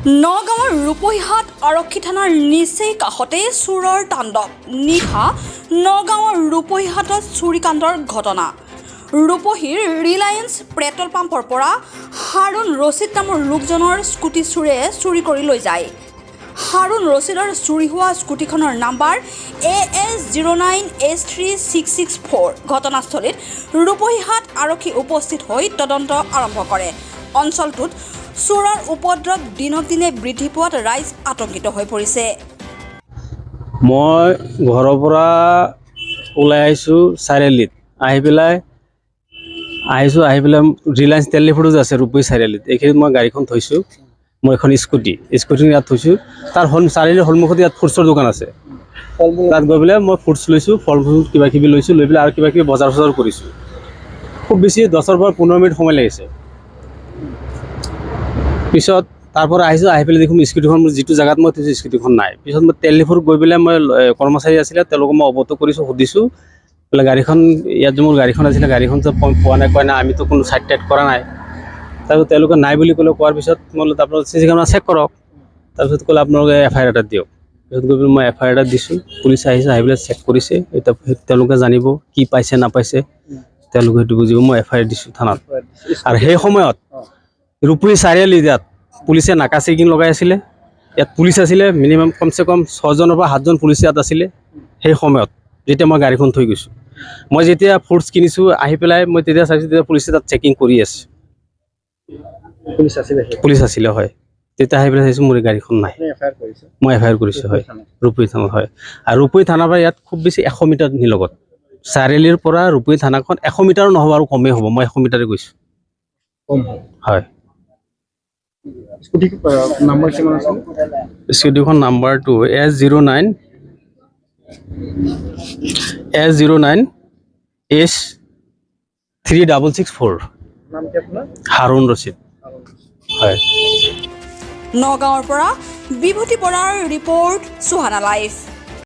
নগাঁৱৰ ৰূপহীহাট আৰক্ষী থানাৰ নিচেই কাষতে চোৰৰ তাণ্ডৱ। নিশা নগাঁৱৰ ৰূপহীহাটত চুৰিকাণ্ডৰ ঘটনা। ৰূপহীৰ ৰিলায়েন্স পেট্ৰল পাম্পৰ পৰা হাৰুণ ৰছিদ নামৰ লোকজনৰ স্কুটি চোৰে চুৰি কৰি লৈ যায়। হাৰুণ ৰছিদৰ চুৰি হোৱা স্কুটিখনৰ নাম্বাৰ AS09S3664। ঘটনাস্থলীত ৰূপহীহাট আৰক্ষী উপস্থিত হৈ তদন্ত আৰম্ভ কৰে। অঞ্চলটোত চোৰৰ উপদ্ৰৱ দিনক দিনে বৃদ্ধি পোৱাত ৰাইজ আতংকিত হৈ পৰিছে। মই ঘৰৰ পৰা ওলাই আহিছোঁ চাৰিআলিত, আহি পেলাই ৰিলায়েন্স তেল ডিপোটো যে আছে ৰূপহী চাৰিআলিত, এইখিনিত মই গাড়ীখন থৈছোঁ। মই এখন স্কুটি ইয়াত থৈছোঁ। তাৰ চাৰিআলিৰ সন্মুখত ইয়াত ফ্ৰুটছৰ দোকান আছে। তাত গৈ পেলাই মই ফ্ৰুটছ লৈছোঁ, ফল ফুল কিবা কিবি লৈছোঁ, লৈ পেলাই আৰু কিবা কিবি বজাৰ চজাৰ কৰিছোঁ। খুব বেছি 10 পৰা 15 মিনিট সময় লাগিছে। পিছত তাৰ পৰা আহিছোঁ, আহি পেলাই দেখোন স্কুটিখন যিটো জেগাত মই থৈছোঁ স্কুটিখন নাই। পিছত মই তেল ডিপোত গৈ পেলাই মই কৰ্মচাৰী আছিলে, তেওঁলোকক মই অৱগত কৰিছোঁ, সুধিছোঁ বোলে গাড়ীখন ইয়াত যে মোৰ গাড়ীখন আছিলে, গাড়ীখন যে পোৱা নাই, কয় নাই আমিতো কোনো চাইড টাইড কৰা নাই। তাৰপিছত তেওঁলোকে নাই বুলি ক'লে, কোৱাৰ পিছত মই বোলো আপোনালোকে CC কেমেৰা চেক কৰক। তাৰপিছত ক'লে আপোনালোকে FIR এটা দিয়ক। পিছত গৈ পেলাই মই FIR এটা দিছোঁ। পুলিচ আহিছে, আহি পেলাই চেক কৰিছে। এতিয়া তেওঁলোকে জানিব কি পাইছে নাপাইছে, তেওঁলোকে সেইটো বুজিব। মই FIR দিছোঁ থানাত। আৰু সেই সময়ত ৰূপহী চাৰিআলিত ইয়াত পুলিচে নাকা চেকিং লগাই আছিলে। ইয়াত পুলিচ আছিলে মিনিমাম কমচে কম 6জনৰ পৰা 7জন পুলিচ ইয়াত আছিলে সেই সময়ত, যেতিয়া মই গাড়ীখন থৈ গৈছোঁ। মই যেতিয়া ফ্ৰুটছ কিনিছোঁ, আহি পেলাই মই তেতিয়া চাইছোঁ, তেতিয়া পুলিচে তাত চেকিং কৰি আছে। পুলিচ আছিলে, হয়। তেতিয়া আহি পেলাই চাইছোঁ মোৰ গাড়ীখন নাই। মই FIR কৰিছোঁ, হয়, ৰূপহী থানাত, হয়। আৰু ৰূপহী থানাৰ পৰা ইয়াত খুব বেছি 100 মিটাৰ নিলগত। চাৰিআলিৰ পৰা ৰূপহী থানাখন 100 মিটাৰো নহ'ব, আৰু কমেই হ'ব। মই 100 মিটাৰে গৈছোঁ, হয়। স্কুটিখন নাম্বাৰটো S09S3664। হাৰুণ ৰছিদ, হয়। নগাঁৱৰ পৰা বিভূতি বৰাৰ ৰিপৰ্ট, সুহানা লাইভ।